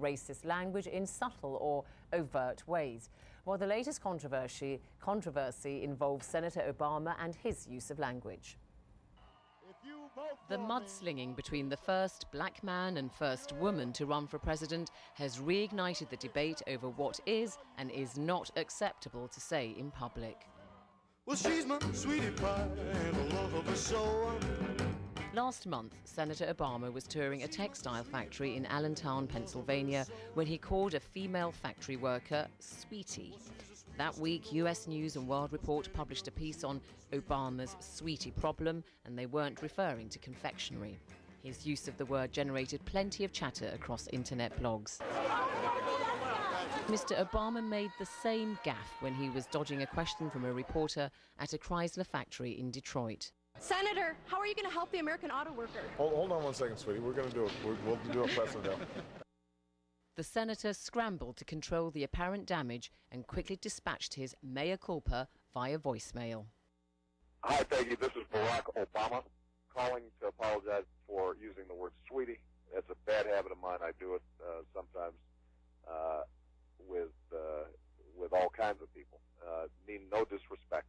racist language in subtle or overt ways. While the latest controversy involves Senator Obama and his use of language. The mudslinging between the first black man and first woman to run for president has reignited the debate over what is and is not acceptable to say in public. Well, she's my sweetie pie and the love of a soul. Last month, Senator Obama was touring a textile factory in Allentown, Pennsylvania, when he called a female factory worker sweetie. That week, US News and World Report published a piece on Obama's sweetie problem, and they weren't referring to confectionery. His use of the word generated plenty of chatter across internet blogs. Mr. Obama made the same gaffe when he was dodging a question from a reporter at a Chrysler factory in Detroit. Senator, how are you going to help the American auto worker? Hold on one second, sweetie. We're going to do it. We'll do it fast enough. The senator scrambled to control the apparent damage and quickly dispatched his mea culpa via voicemail. Hi, Peggy. This is Barack Obama calling to apologize for using the word sweetie. It's a bad habit of mine. I do it sometimes with all kinds of people. Mean no disrespect.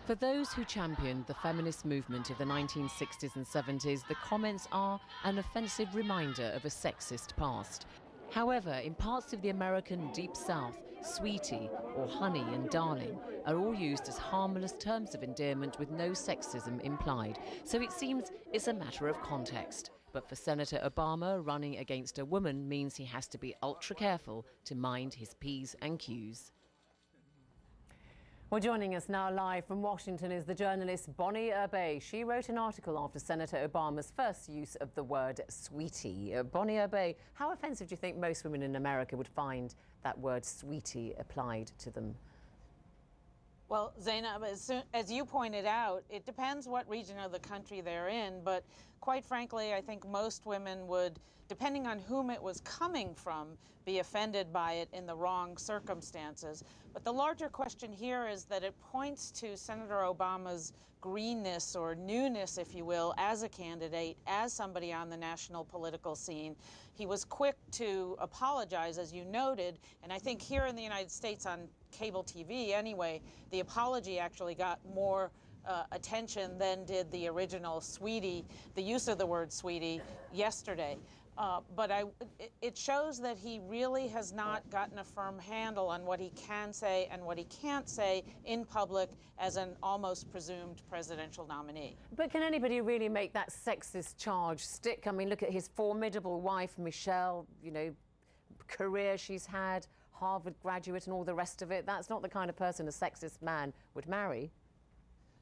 For those who championed the feminist movement of the 1960s and 70s, the comments are an offensive reminder of a sexist past. However, in parts of the American Deep South, sweetie or honey and darling are all used as harmless terms of endearment with no sexism implied. So it seems it's a matter of context. But for Senator Obama, running against a woman means he has to be ultra careful to mind his P's and Q's. Well, joining us now live from Washington is the journalist Bonnie Erbe. She wrote an article after Senator Obama's first use of the word sweetie. Bonnie Erbe, how offensive do you think most women in America would find that word sweetie applied to them? Well, Zainab, as you pointed out, it depends what region of the country they're in, but quite frankly, I think most women would, depending on whom it was coming from, be offended by it in the wrong circumstances. But the larger question here is that it points to Senator Obama's greenness or newness, if you will, as a candidate, as somebody on the national political scene. He was quick to apologize, as you noted, and I think here in the United States on cable TV anyway, the apology actually got more attention than did the original sweetie, the use of the word sweetie yesterday. But it shows that he really has not gotten a firm handle on what he can say and what he can't say in public as an almost presumed presidential nominee. But can anybody really make that sexist charge stick? I mean, look at his formidable wife, Michelle, you know, career she's had, Harvard graduate and all the rest of it. That's not the kind of person a sexist man would marry.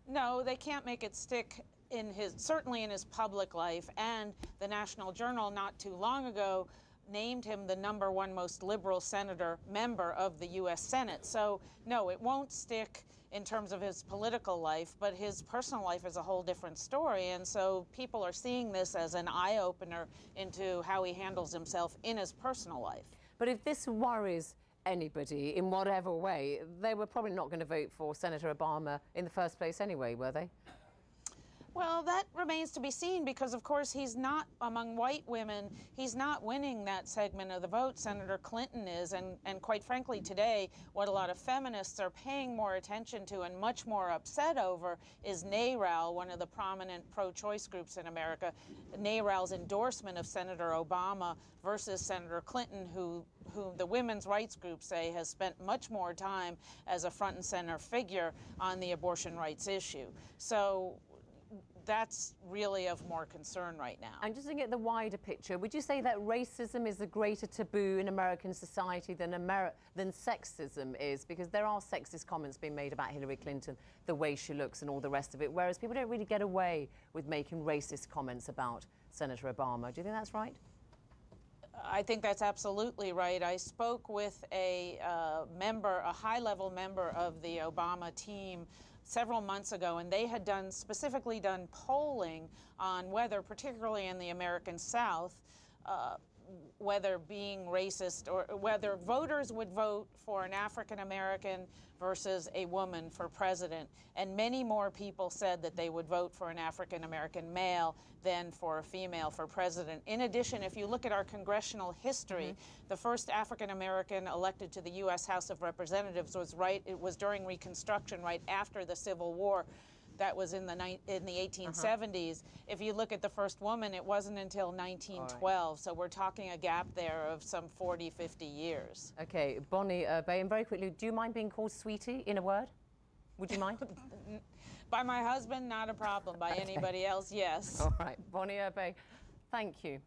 No, they can't make it stick in certainly in his public life, and the National Journal not too long ago named him the #1 most liberal member of the U.S. Senate. So, no, it won't stick in terms of his political life, but his personal life is a whole different story. And so people are seeing this as an eye-opener into how he handles himself in his personal life. But if this worries anybody in whatever way, they were probably not going to vote for Senator Obama in the first place anyway, were they? Well, that remains to be seen because, of course, he's not, among white women, he's not winning that segment of the vote. Senator Clinton is, and quite frankly today, what a lot of feminists are paying more attention to and much more upset over is NARAL, one of the prominent pro-choice groups in America, NARAL's endorsement of Senator Obama versus Senator Clinton, who the women's rights groups say has spent much more time as a front and center figure on the abortion rights issue. So that's really of more concern right now. And just looking at the wider picture, would you say that racism is a greater taboo in American society than sexism is? Because there are sexist comments being made about Hillary Clinton, the way she looks and all the rest of it, whereas people don't really get away with making racist comments about Senator Obama. Do you think that's right? I think that's absolutely right. I spoke with a high-level member of the Obama team several months ago, and they had specifically done polling on whether, particularly in the American South, whether being racist or whether voters would vote for an African American versus a woman for president. And many more people said that they would vote for an African American male than for a female for president. In addition, if you look at our congressional history, the first African American elected to the U.S. House of Representatives was during Reconstruction, right after the Civil War. That was in the 1870s. If you look at the first woman, it wasn't until 1912. Right. So we're talking a gap there of some 40, 50 years. Okay, Bonnie Erbe, and very quickly, do you mind being called Sweetie in a word? Would you mind? By my husband, not a problem. By anybody else, yes. All right, Bonnie Erbe, thank you.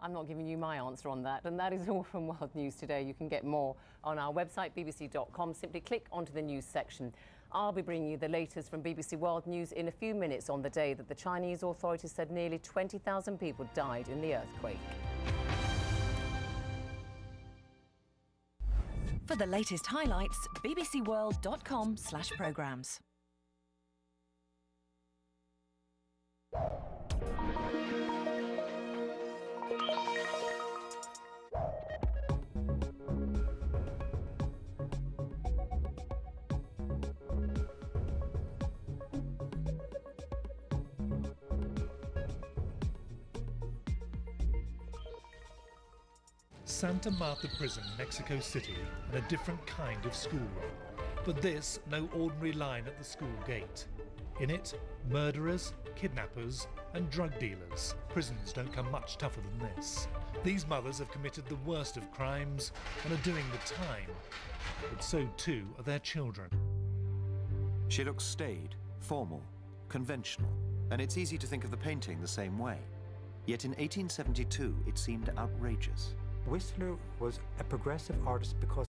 I'm not giving you my answer on that. And that is all from World News Today. You can get more on our website, bbc.com. Simply click onto the news section. I'll be bringing you the latest from BBC World News in a few minutes on the day that the Chinese authorities said nearly 20,000 people died in the earthquake. For the latest highlights, bbcworld.com/programmes. Santa Marta Prison, Mexico City, and a different kind of schoolroom. But this, no ordinary line at the school gate. In it, murderers, kidnappers, and drug dealers. Prisons don't come much tougher than this. These mothers have committed the worst of crimes and are doing the time. But so too are their children. She looks staid, formal, conventional, and it's easy to think of the painting the same way. Yet in 1872, it seemed outrageous. Whistler was a progressive artist because